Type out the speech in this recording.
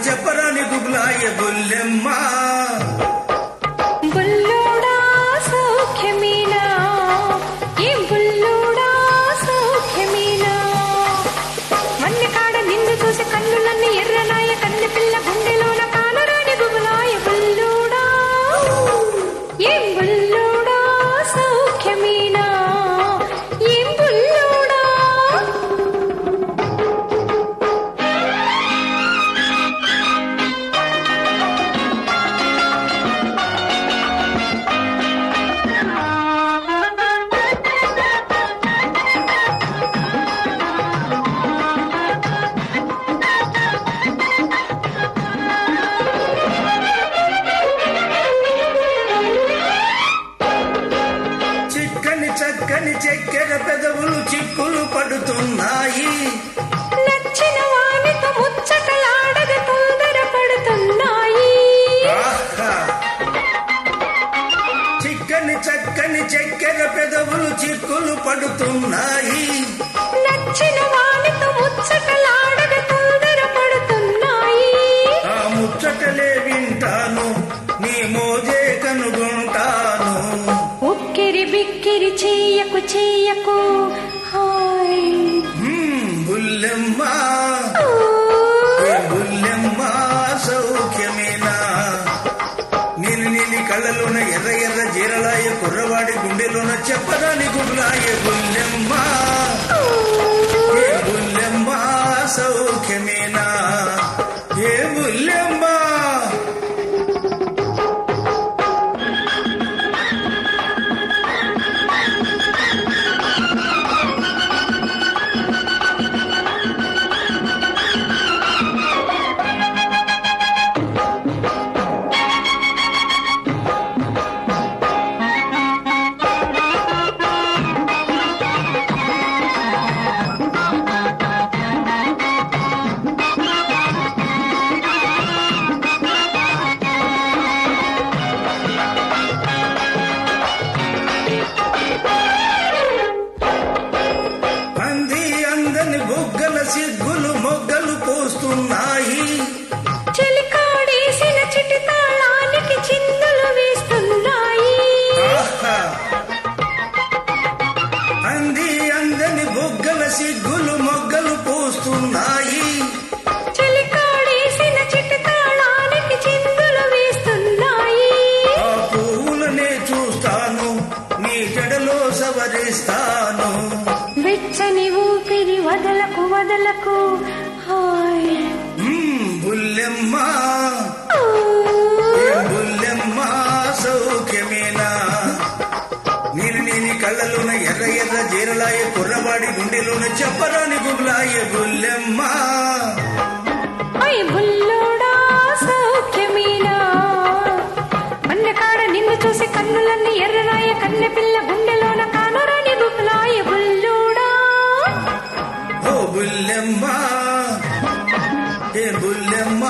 చెప్పరాని గుబులాయ బుల్లెమ్మ. బుల్లోడా సౌఖ్యమేనా, ఏం బుల్లోడా సౌఖ్యమేనా, వన్నె కాడ నిన్ను చూసి కన్నులన్నీ ఎర్రనాయ, కన్నె పిల్ల గుండెలోన కానరాని గుబులాయ బుల్లోడా, ఏం బుల్లోడా సౌఖ్యమేనా, ఏం బుల్లోడా. చిక్కని చక్కని చక్కెర పెదవులు చిక్కులు పడుతున్నాయి, నచ్చిన వానితో ముచ్చటలాడగ తొందర పడుతున్నాయి. ఆహా. చిక్కని చక్కని చక్కెర పెదవులు చిక్కులు పడుతున్నాయి, నచ్చిన వానితో ముచ్చటలాడగ తొందర పడుతున్నాయి. ఆ ముచ్చటలే వింటాను, నీ మోజే కనుగొంటాను. ఉక్కిరి బిక్కిరి చెయ్యకు చెయ్యకు హాయ్. బుల్లెమ్మ ఏ బుల్లెమ్మ సౌఖ్యమేనా, నేను నీలి కళ్ళలోన ఎర్ర ఎర్ర జీరలాయ, కుర్రవాడి గుండెలోన చెప్పరాని గుబులాయ బుల్లెమ్మ. ఏ బుల్లెమ్మ సౌఖ్యమేనా, ఏ బుల్లెమ్మ. అందని బుగ్గల సిగ్గులు మొగ్గలు పోస్తున్నాయి, చెలికాడేసిన చిటి తాళానికి చిందులు వేస్తున్నాయి. ఆహా. అందని బుగ్గల సిగ్గులు మొగ్గలు పోస్తున్నాయి, చెలికాడేసిన చిటి తాళానికి చిందులు వేస్తున్నాయి. ఆ పువ్వులనే చూస్తాను, నీ జడలో సవరిస్తాను. వెచ్చని ఊపిరి వదలకు వదలకు హాయ్. బుల్లెమ్మ ఏ బుల్లెమ్మ సౌఖ్యమేనా, నేను నీని కళ్ళలోన ఎర్ర ఎర్ర జీరలాయ, కుర్రవాడి గుండెలోన చెప్పరాని గుబులాయ బుల్లెమ్మ. అయ్ బుల్లోడా సౌఖ్యమేనా, వన్నె కాడ నిన్ను చూసి కన్నులన్నీ ఎర్రనాయ, కన్నె పిల్ల గుండెలోన కానరాని గుబులాయ బుల్లోడా. ఓ బుల్లెమ్మ ఏ బుల్లెమ్మ